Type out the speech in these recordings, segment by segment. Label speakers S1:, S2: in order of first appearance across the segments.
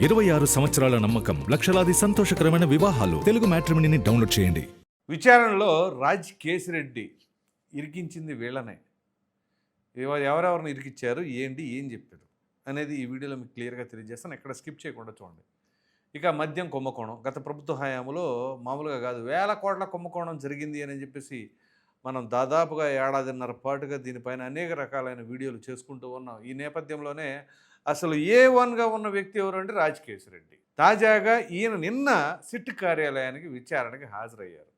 S1: 26 సంవత్సరాల నమ్మకం, లక్షలాది సంతోషకరమైన వివాహాలు. తెలుగు మ్యాట్రిమోనీని డౌన్లోడ్ చేయండి.
S2: విచారణలో రాజ్ కేసిరెడ్డి ఇరికించింది వీళ్ళనే. ఎవరెవరిని ఇరికిచ్చారు, ఏం చెప్పారు అనేది ఈ వీడియోలో మీకు క్లియర్గా తెలియజేస్తాను. ఎక్కడ స్కిప్ చేయకుండా చూడండి. ఇక మద్యం కుంభకోణం గత ప్రభుత్వ హయాంలో మామూలుగా కాదు, వేల కోట్ల కుంభకోణం జరిగింది అని చెప్పేసి మనం దాదాపుగా ఏడాదిన్నర పాటుగా దీనిపైన అనేక రకాలైన వీడియోలు చేసుకుంటూ ఉన్నాం. ఈ నేపథ్యంలోనే అసలు A1గా ఉన్న వ్యక్తి ఎవరు అంటే రాజ్ కేసిరెడ్డి. తాజాగా ఈయన నిన్న సిట్ కార్యాలయానికి విచారణకి హాజరయ్యారు.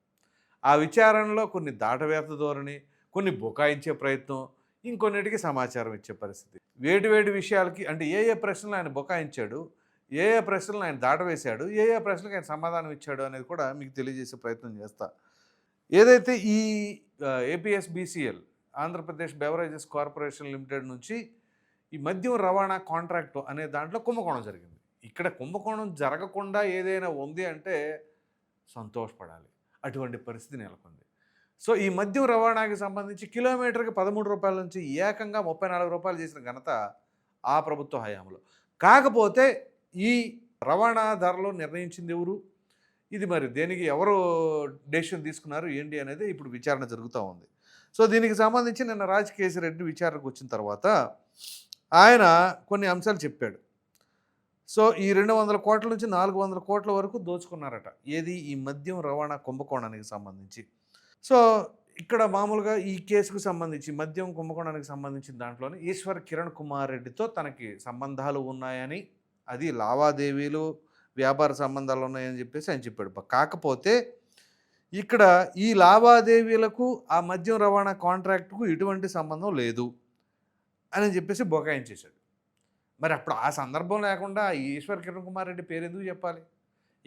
S2: ఆ విచారణలో కొన్ని దాటవేత ధోరణి, కొన్ని బుకాయించే ప్రయత్నం, ఇంకొన్నిటికి సమాచారం ఇచ్చే పరిస్థితి. వేటి విషయాలకి అంటే ఏ ప్రశ్నలు ఆయన బుకాయించాడు, ఏ ప్రశ్నలు ఆయన దాటవేశాడు, ఏ ప్రశ్నలకు ఆయన సమాధానం ఇచ్చాడు అనేది కూడా మీకు తెలియజేసే ప్రయత్నం చేస్తా. ఏదైతే ఈ APSBCL Andhra Pradesh beverages corporation limited నుంచి ఈ మద్యం రవాణా కాంట్రాక్టు అనే దాంట్లో కుంభకోణం జరిగింది. ఇక్కడ కుంభకోణం జరగకుండా ఏదైనా ఉంది అంటే సంతోషపడాలి. అటువంటి పరిస్థితి నెలకొంది. సో ఈ మద్యం రవాణాకి సంబంధించి కిలోమీటర్కి 13 రూపాయల నుంచి ఏకంగా 34 రూపాయలు చేసిన ఘనత ఆ ప్రభుత్వ హయాంలో. కాకపోతే ఈ రవాణా ధరలు నిర్ణయించింది ఎవరు, ఇది మరి దేనికి ఎవరు డెసిషన్ తీసుకున్నారు ఏంటి అనేది ఇప్పుడు విచారణ జరుగుతూ ఉంది. సో దీనికి సంబంధించి నిన్న రాజ్ కేసిరెడ్డి విచారణకు వచ్చిన తర్వాత ఆయన కొన్ని అంశాలు చెప్పాడు. సో ఈ 200 కోట్ల నుంచి 400 కోట్ల వరకు దోచుకున్నారట, ఏది ఈ మద్యం రవాణా కుంభకోణానికి సంబంధించి. సో ఇక్కడ మామూలుగా ఈ కేసుకు సంబంధించి మద్యం కుంభకోణానికి సంబంధించిన దాంట్లోనే ఈశ్వర్ కిరణ్ కుమార్ రెడ్డితో తనకి సంబంధాలు ఉన్నాయని, అది లావాదేవీలు వ్యాపార సంబంధాలు ఉన్నాయని చెప్పేసి ఆయన చెప్పాడు. కాకపోతే ఇక్కడ ఈ లావాదేవీలకు ఆ మద్యం రవాణా కాంట్రాక్టుకు ఎటువంటి సంబంధం లేదు అని చెప్పేసి బొకాయించేశాడు. మరి అప్పుడు ఆ సందర్భం లేకుండా ఈశ్వర్ కిరణ్ కుమార్ రెడ్డి పేరు ఎందుకు చెప్పాలి?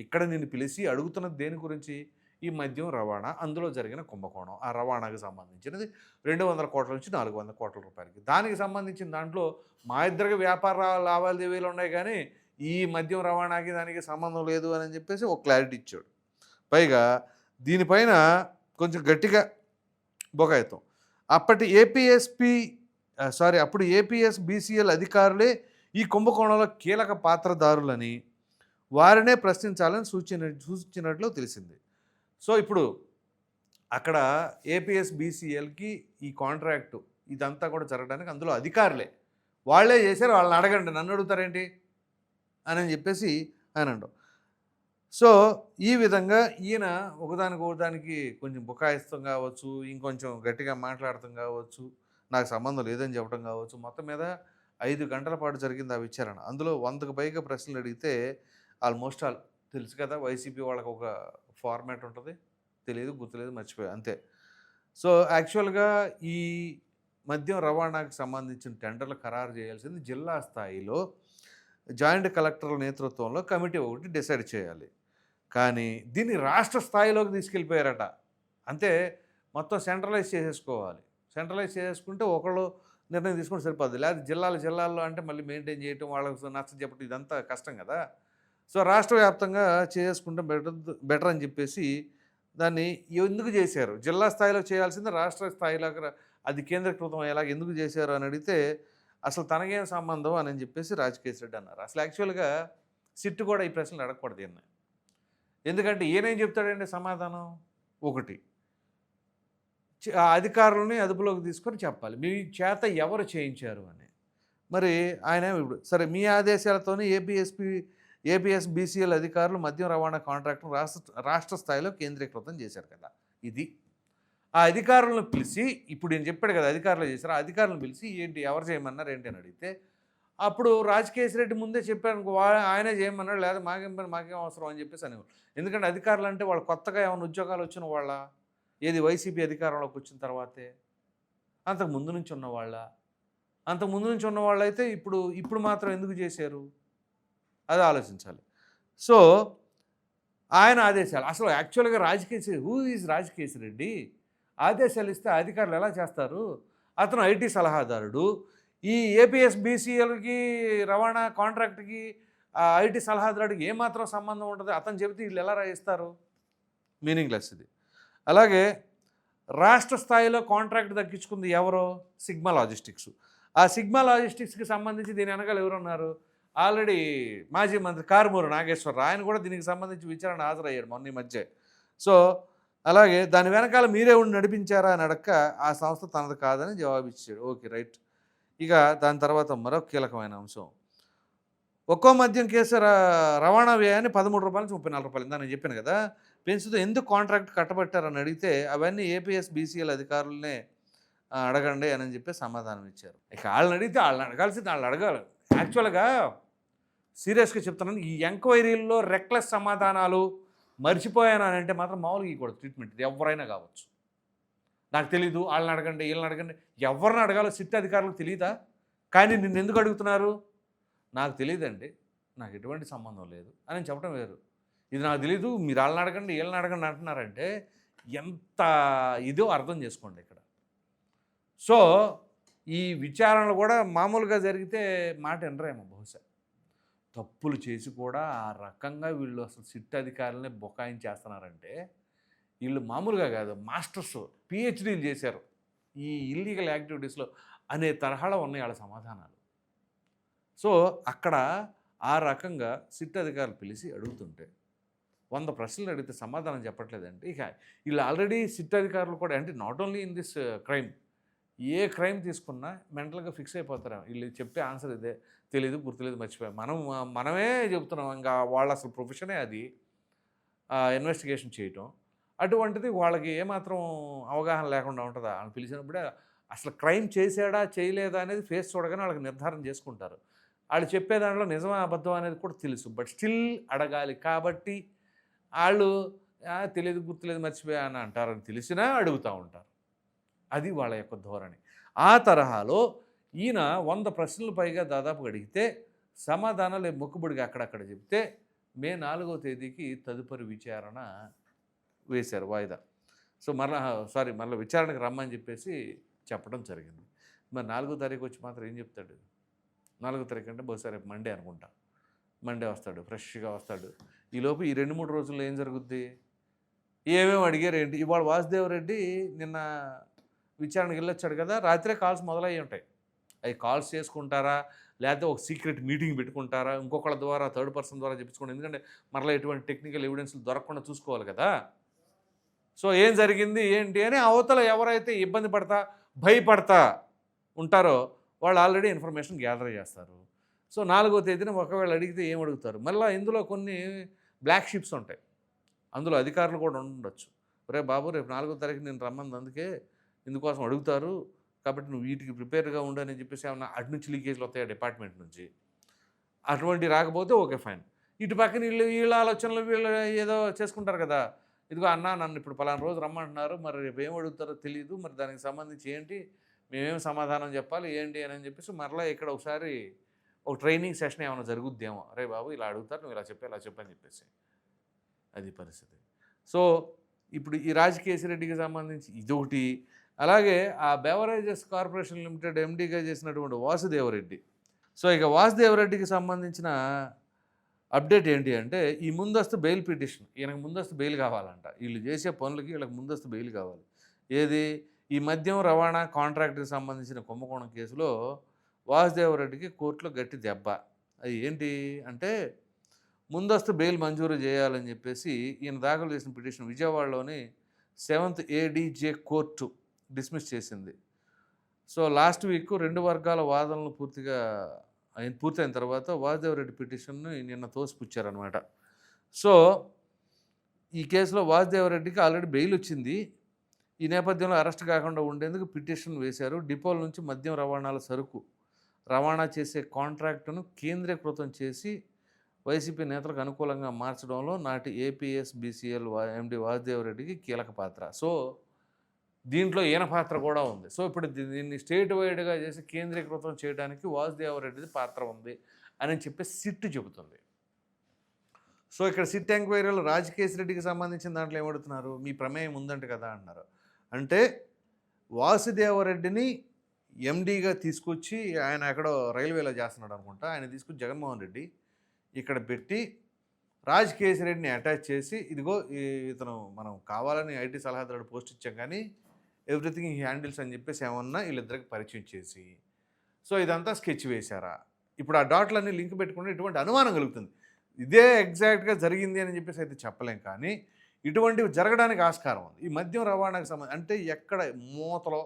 S2: ఇక్కడ నేను పిలిచి అడుగుతున్నది దేని గురించి, ఈ మద్యం రవాణా, అందులో జరిగిన కుంభకోణం, ఆ రవాణాకి సంబంధించినది 200 కోట్ల నుంచి 400 కోట్ల రూపాయలకి. దానికి సంబంధించిన దాంట్లో మా ఇద్దరికి వ్యాపార లావాదేవీలు ఉన్నాయి, కానీ ఈ మద్యం రవాణాకి దానికి సంబంధం లేదు అని చెప్పేసి ఒక క్లారిటీ ఇచ్చాడు. పైగా దీనిపైన కొంచెం గట్టిగా బొకాయితం. అప్పుడు APSBCL అధికారులే ఈ కుంభకోణంలో కీలక పాత్రదారులని, వారినే ప్రశ్నించాలని సూచించినట్లు తెలిసింది. సో ఇప్పుడు అక్కడ APSBCLకి ఈ కాంట్రాక్టు ఇదంతా కూడా జరగడానికి అందులో అధికారులే, వాళ్ళే చేశారు, వాళ్ళని అడగండి, నన్ను అడుగుతారేంటి అని చెప్పేసి ఆయన అంటాం. సో ఈ విధంగా ఈయన ఒకదానికి కొంచెం బుకాయిస్తం కావచ్చు, ఇంకొంచెం గట్టిగా మాట్లాడటం కావచ్చు, నాకు సంబంధం లేదని చెప్పడం కావచ్చు. మొత్తం మీద 5 గంటల పాటు జరిగింది ఆ విచారణ. అందులో 100కు పైగా ప్రశ్నలు అడిగితే ఆల్మోస్ట్ ఆల్ తెలుసు కదా, వైసీపీ వాళ్ళకి ఒక ఫార్మాట్ ఉంటుంది, తెలియదు, గుర్తులేదు, మర్చిపోయా అంతే. సో యాక్చువల్గా ఈ మద్యం రవాణాకి సంబంధించిన టెండర్లు ఖరారు చేయాల్సింది జిల్లా స్థాయిలో జాయింట్ కలెక్టర్ల నేతృత్వంలో కమిటీ ఒకటి డిసైడ్ చేయాలి. కానీ దీన్ని రాష్ట్ర స్థాయిలోకి తీసుకెళ్ళిపోయారట. అంటే మొత్తం సెంట్రలైజ్ చేసేసుకోవాలి. సెంట్రలైజ్ చేసుకుంటే ఒకళ్ళు నిర్ణయం తీసుకుంటే సరిపోద్ది. లేదా జిల్లాల్లో అంటే మళ్ళీ మెయింటైన్ చేయటం, వాళ్ళకి నచ్చం చెప్పడం, ఇదంతా కష్టం కదా. సో రాష్ట్ర వ్యాప్తంగా చేసుకుంటే బెటర్ అని చెప్పేసి దాన్ని ఎందుకు చేశారు, జిల్లా స్థాయిలో చేయాల్సింది రాష్ట్ర స్థాయిలోకి అది కేంద్రీకృతం అయ్యేలాగా ఎందుకు చేశారు అని అడిగితే అసలు తనకేం సంబంధం అని చెప్పేసి రాజ్ కేసిరెడ్డి అన్నారు. అసలు యాక్చువల్గా సిట్టు కూడా ఈ ప్రశ్నలు అడగకూడదు ఈయన. ఎందుకంటే ఈయనేం చెప్తాడంటే సమాధానం ఒకటి, అధికారులని అదుపులోకి తీసుకొని చెప్పాలి, మీ చేత ఎవరు చేయించారు అని. మరి ఆయన ఇప్పుడు సరే మీ ఆదేశాలతోనే APSBCL అధికారులు మద్యం రవాణా కాంట్రాక్టును రాష్ట్ర స్థాయిలో కేంద్రీకృతం చేశారు కదా. ఇది ఆ అధికారులను పిలిచి, ఇప్పుడు నేను చెప్పాడు కదా అధికారులు చేశారు, ఆ అధికారులను పిలిచి ఏంటి ఎవరు చేయమన్నారు ఏంటి అని అడిగితే అప్పుడు రాజ్ కేసిరెడ్డి ముందే చెప్పాను, ఆయనే చేయమన్నాడు, లేదా మాకేం అవసరం అని చెప్పేసి అనేవాళ్ళు. ఎందుకంటే అధికారులు అంటే వాళ్ళు కొత్తగా ఏమైనా ఉద్యోగాలు వచ్చిన వాళ్ళ, ఏది వైసీపీ అధికారంలోకి వచ్చిన తర్వాతే, అంతకు ముందు నుంచి ఉన్నవాళ్ళు అయితే ఇప్పుడు మాత్రం ఎందుకు చేశారు అది ఆలోచించాలి. సో ఆయన ఆదేశాలు అసలు యాక్చువల్గా హూ ఈజ్ రాజ్ కేసిరెడ్డి ఆదేశాలు ఇస్తే అధికారులు ఎలా చేస్తారు? అతను IT సలహాదారుడు. ఈ APSBCLకి రవాణా కాంట్రాక్ట్కి IT సలహాదారుడికి ఏమాత్రం సంబంధం ఉంటుంది? అతను చెబితే వీళ్ళు ఎలా రాయిస్తారు? మీనింగ్లెస్ ఇది. అలాగే రాష్ట్ర స్థాయిలో కాంట్రాక్ట్ దక్కించుకుంది ఎవరో, సిగ్మా లాజిస్టిక్స్. ఆ సిగ్మా లాజిస్టిక్స్కి సంబంధించి దీని వెనకాల ఎవరున్నారు, ఆల్రెడీ మాజీ మంత్రి కారుమూరి నాగేశ్వరరావు ఆయన కూడా దీనికి సంబంధించి విచారణ హాజరయ్యాడు మొన్న ఈ మధ్య. సో అలాగే దాని వెనకాల మీరే ఉండి నడిపించారా అని అడక్క ఆ సంస్థ తనది కాదని జవాబిచ్చాడు. Okay, right. ఇక దాని తర్వాత మరొక కీలకమైన అంశం, ఒక్కో మద్యం కేసు రవాణా వ్యయాన్ని 13 రూపాయల నుంచి 34 రూపాయలు ఇందా నేను చెప్పాను కదా పెంచుతూ ఎందుకు కాంట్రాక్ట్ కట్టబెట్టారని అడిగితే అవన్నీ ఏపీఎస్ బీసీఎల్ అధికారులనే అడగండి అని చెప్పి సమాధానం ఇచ్చారు. ఇక వాళ్ళని అడిగితే వాళ్ళని అడగాల్సింది వాళ్ళు అడగాలి. యాక్చువల్గా సీరియస్గా చెప్తున్నాను, ఈ ఎంక్వైరీల్లో రెక్లెస్ సమాధానాలు మర్చిపోయాను అని అంటే మాత్రం మామూలుగా ఇవ్వకూడదు ట్రీట్మెంట్. ఇది ఎవరైనా కావచ్చు. నాకు తెలీదు, వాళ్ళని అడగండి వీళ్ళని అడగండి, ఎవరిని అడగాలో సిట్ అధికారులకు తెలియదా? కానీ నిన్ను ఎందుకు అడుగుతున్నారు? నాకు తెలియదండి, నాకు ఎటువంటి సంబంధం లేదు అని చెప్పడం వేరు. ఇది నాకు తెలీదు, మీరు వాళ్ళని అడగండి వీళ్ళని అడగండి అంటున్నారంటే ఎంత ఇదో అర్థం చేసుకోండి ఇక్కడ. సో ఈ విచారణలు కూడా మామూలుగా జరిగితే మాట వినరేమో బహుశా. తప్పులు చేసి కూడా ఆ రకంగా వీళ్ళు అసలు సిట్ అధికారులనే బొకాయించేస్తున్నారంటే వీళ్ళు మామూలుగా కాదు, మాస్టర్స్ పిహెచ్డీలు చేశారు ఈ ఇల్లీగల్ యాక్టివిటీస్లో అనే తరహాలో ఉన్నాయి వాళ్ళ సమాధానాలు. సో అక్కడ ఆ రకంగా సిట్ అధికారులు పిలిచి అడుగుతుంటే 100 ప్రశ్నలు అడిగితే సమాధానం చెప్పట్లేదంటే ఇక వీళ్ళు ఆల్రెడీ సిట్ అధికారులు కూడా అంటే not only in this crime, A crime తీసుకున్నా మెంటల్గా ఫిక్స్ అయిపోతారు. వీళ్ళు చెప్పే ఆన్సర్ ఇదే, తెలీదు, గుర్తులేదు, మర్చిపోయాం. మనమే చెబుతున్నాం, ఇంకా వాళ్ళ అసలు ప్రొఫెషనే అది ఇన్వెస్టిగేషన్ చేయటం. అటువంటిది వాళ్ళకి ఏమాత్రం అవగాహన లేకుండా ఉంటుందా? వాళ్ళని పిలిచినప్పుడే అసలు క్రైమ్ చేశాడా చేయలేదా అనేది ఫేస్ చూడగానే వాళ్ళకి నిర్ధారణ చేసుకుంటారు. వాళ్ళు చెప్పే దాంట్లో నిజమా అబద్ధం అనేది కూడా తెలుసు, బట్ స్టిల్ అడగాలి కాబట్టి వాళ్ళు తెలియదు, గుర్తులేదు, మర్చిపోయా అని అంటారని తెలిసినా అడుగుతూ ఉంటారు. అది వాళ్ళ యొక్క ధోరణి. ఆ తరహాలో ఈయన 100 ప్రశ్నలు పైగా దాదాపు అడిగితే సమాధానాలు మొక్కుబడిగా అక్కడక్కడ చెప్తే మే 4వ తేదీకి తదుపరి విచారణ వేశారు వాయిదా. సో మళ్ళీ విచారణకు రమ్మని చెప్పేసి చెప్పడం జరిగింది. మరి 4వ తారీఖు వచ్చి మాత్రం ఏం చెప్తాడు? 4వ తారీఖు అంటే బహుశా రేపు మండే అనుకుంటా. మండే వస్తాడు, ఫ్రెష్గా వస్తాడు. ఈలోపు ఈ 2-3 రోజుల్లో ఏం జరుగుద్ది? ఏమేమి అడిగారు ఏంటి? ఇవాళ వాసుదేవరెడ్డి నిన్న విచారణకి వెళ్ళొచ్చాడు కదా, రాత్రే కాల్స్ మొదలయ్యి ఉంటాయి. అవి కాల్స్ చేసుకుంటారా, లేకపోతే ఒక సీక్రెట్ మీటింగ్ పెట్టుకుంటారా, ఇంకొకళ్ళ ద్వారా థర్డ్ పర్సన్ ద్వారా చెప్పించుకోండి. ఎందుకంటే మరలా ఎటువంటి టెక్నికల్ ఎవిడెన్స్లు దొరకకుండా చూసుకోవాలి కదా. సో ఏం జరిగింది ఏంటి అని అవతల ఎవరైతే ఇబ్బంది పడతా భయపడతా ఉంటారో వాళ్ళు ఆల్రెడీ ఇన్ఫర్మేషన్ గ్యాదర్ చేస్తారు. సో 4వ తేదీన ఒకవేళ అడిగితే ఏం అడుగుతారు? మళ్ళీ ఇందులో కొన్ని బ్లాక్ షిప్స్ ఉంటాయి, అందులో అధికారులు కూడా ఉండొచ్చు. రే బాబు, రేపు 4వ తారీఖు నేను రమ్మంది అందుకే ఇందుకోసం అడుగుతారు కాబట్టి నువ్వు వీటికి ప్రిపేర్గా ఉండని చెప్పేసి ఏమన్నా అటు నుంచి లీకేజ్లు వస్తాయి డిపార్ట్మెంట్ నుంచి. అటువంటి రాకపోతే ఓకే ఫైన్. ఇటు పక్కన వీళ్ళ ఆలోచనలు వీళ్ళు ఏదో చేసుకుంటారు కదా, ఇదిగో అన్న నన్ను ఇప్పుడు పలానా రోజు రమ్మంటున్నారు, మరి రేపు ఏం అడుగుతారో తెలియదు, మరి దానికి సంబంధించి ఏంటి, మేమేం సమాధానం చెప్పాలి ఏంటి అని చెప్పేసి మరలా ఇక్కడ ఒకసారి ఒక ట్రైనింగ్ సెషన్ ఏమైనా జరుగుద్దేమో. రే బాబు ఇలా అడుగుతారు, నువ్వు ఇలా చెప్పని చెప్పేసి అది పరిస్థితి. సో ఇప్పుడు ఈ రాజకేశిరెడ్డికి సంబంధించి ఇదొకటి. అలాగే ఆ బెవరేజెస్ కార్పొరేషన్ లిమిటెడ్ ఎండీగా చేసినటువంటి వాసుదేవరెడ్డి. సో ఇక వాసుదేవరెడ్డికి సంబంధించిన అప్డేట్ ఏంటి అంటే ఈ ముందస్తు బెయిల్ పిటిషన్, ఈయనకు ముందస్తు బెయిల్ కావాలంట. వీళ్ళు చేసే పనులకి వీళ్ళకి ముందస్తు బెయిల్ కావాలి. ఏది? ఈ మద్యం రవాణా కాంట్రాక్ట్కి సంబంధించిన కుంభకోణం కేసులో వాసుదేవరెడ్డికి కోర్టులో గట్టి దెబ్బ. అది ఏంటి అంటే ముందస్తు బెయిల్ మంజూరు చేయాలని చెప్పేసి ఈయన దాఖలు చేసిన పిటిషన్ విజయవాడలోని 7th ADJ కోర్టు డిస్మిస్ చేసింది. సో లాస్ట్ వీక్ 2 వర్గాల వాదనలు పూర్తయిన తర్వాత వాసుదేవరెడ్డి పిటిషన్ను నిన్న తోసిపుచ్చారనమాట. సో ఈ కేసులో వాసుదేవరెడ్డికి ఆల్రెడీ బెయిల్ వచ్చింది. ఈ నేపథ్యంలో అరెస్ట్ కాకుండా ఉండేందుకు పిటిషన్ వేశారు. డిపోల నుంచి మద్యం రవాణాల సరుకు రవాణా చేసే కాంట్రాక్టును కేంద్రీకృతం చేసి వైసీపీ నేతలకు అనుకూలంగా మార్చడంలో నాటి ఏపీఎస్ బీసీఎల్ ఎండి వాసుదేవరెడ్డికి కీలక పాత్ర. సో దీంట్లో ఈయన పాత్ర కూడా ఉంది. సో ఇప్పుడు దీన్ని స్టేట్ వైడ్గా చేసి కేంద్రీకృతం చేయడానికి వాసుదేవరెడ్డిది పాత్ర ఉంది అని చెప్పి సిట్ చెబుతుంది. సో ఇక్కడ సిట్ ఎంక్వైరీలో రాజకేశిరెడ్డికి సంబంధించిన దాంట్లో ఏమడుతున్నారు? మీ ప్రమేయం ఉందంట కదా అన్నారు. అంటే వాసుదేవరెడ్డిని ఎండీగా తీసుకొచ్చి ఆయన ఎక్కడో రైల్వేలో చేస్తున్నాడు అనుకుంటా, ఆయన తీసుకొచ్చి జగన్మోహన్ రెడ్డి ఇక్కడ పెట్టి రాజకేశిరెడ్డిని అటాచ్ చేసి ఇదిగో ఇతను మనం కావాలని ఐటీ సలహాదారుడు పోస్ట్ ఇచ్చాం కానీ ఎవ్రీథింగ్ ఈ హ్యాండిల్స్ అని చెప్పేసి ఏమన్నా వీళ్ళిద్దరికి పరిచయం చేసి సో ఇదంతా స్కెచ్ వేశారా? ఇప్పుడు ఆ డాట్లన్నీ లింక్ పెట్టుకుంటే ఇటువంటి అనుమానం కలుగుతుంది. ఇదే ఎగ్జాక్ట్‌గా జరిగింది అని చెప్పేసి అయితే చెప్పలేం కానీ, ఇటువంటివి జరగడానికి ఆస్కారం ఉంది. ఈ మద్యం రవాణాకు అంటే ఎక్కడ మూతలో,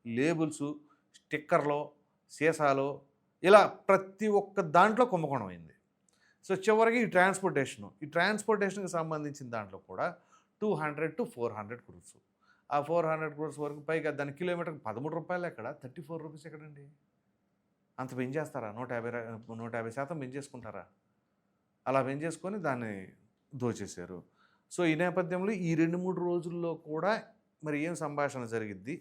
S2: లేబుల్సు, స్టిక్కర్‌లో, సీసాలో ఇలా ప్రతి ఒక్క దాంట్లో కుంభకోణం అయింది. సో, చివరికి ఈ ట్రాన్స్‌పోర్టేషన్‌కి సంబంధించిన దాంట్లో కూడా 200-400 క్రోర్స్. ఆ 400 క్రోర్స్ వరకు పైగా దాని కిలోమీటర్‌కి రూ. 13 ఎక్కడ? రూ. 34 ఎక్కడండి? అంత పెంచేస్తారా? 150% పెంచేసుకుంటారా? అలా పెంచేసుకొని దాన్ని దోచేశారు. సో, ఈ నేపథ్యంలో ఈ 2, 3 రోజుల్లో కూడా మరి ఏం సంభాషణ జరిగిద్ది?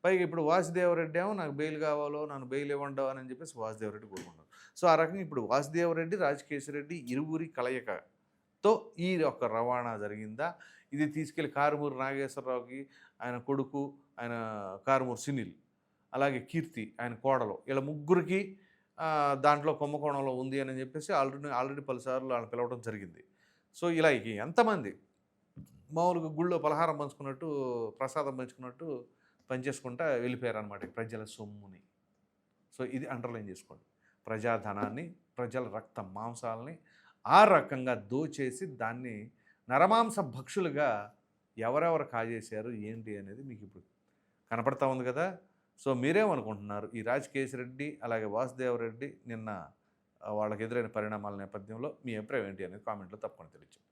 S2: పైగా ఇప్పుడు వాసుదేవరెడ్డి ఏమో నాకు బెయిల్ కావాలో, నన్ను బెయిల్ ఇవ్వండో అని చెప్పేసి వాసుదేవరెడ్డి కోరుకుంటారు. సో, ఆ రకంగా ఇప్పుడు వాసుదేవరెడ్డి, రాజకేశిరెడ్డి ఇరువురి కలయికతో ఈ యొక్క రవాణా జరిగిందా? ఇది తీసుకెళ్ళి కారుమూరి నాగేశ్వరరావుకి, ఆయన కొడుకు, ఆయన కారుమూరి సునీల్, అలాగే కీర్తి ఆయన కోడలు, వీళ్ళ ముగ్గురికి దాంట్లో కుంభకోణంలో ఉంది అని చెప్పేసి ఆల్రెడీ పలుసార్లు వాళ్ళని పిలవడం జరిగింది. సో, ఇలా ఎంతమంది మామూలుగా గుళ్ళో పలహారం పంచుకున్నట్టు, ప్రసాదం పంచుకున్నట్టు పనిచేసుకుంటా వెళ్ళిపోయారనమాట ఈ ప్రజల సొమ్ముని. సో, ఇది అండర్లైన్ చేసుకోండి. ప్రజాధనాన్ని, ప్రజల రక్త మాంసాలని ఆ రకంగా దోచేసి దాన్ని నరమాంస భక్షులుగా ఎవరెవరు కాజేశారు ఏంటి అనేది మీకు ఇప్పుడు కనపడతా ఉంది కదా. సో, మీరేమనుకుంటున్నారు? ఈ రాజకేశిరెడ్డి అలాగే వాసుదేవరెడ్డి నిన్న వాళ్ళకి ఎదురైన పరిణామాల నేపథ్యంలో మీ అభిప్రాయం ఏంటి అనేది కామెంట్లో తప్పకుండా తెలియజేయండి.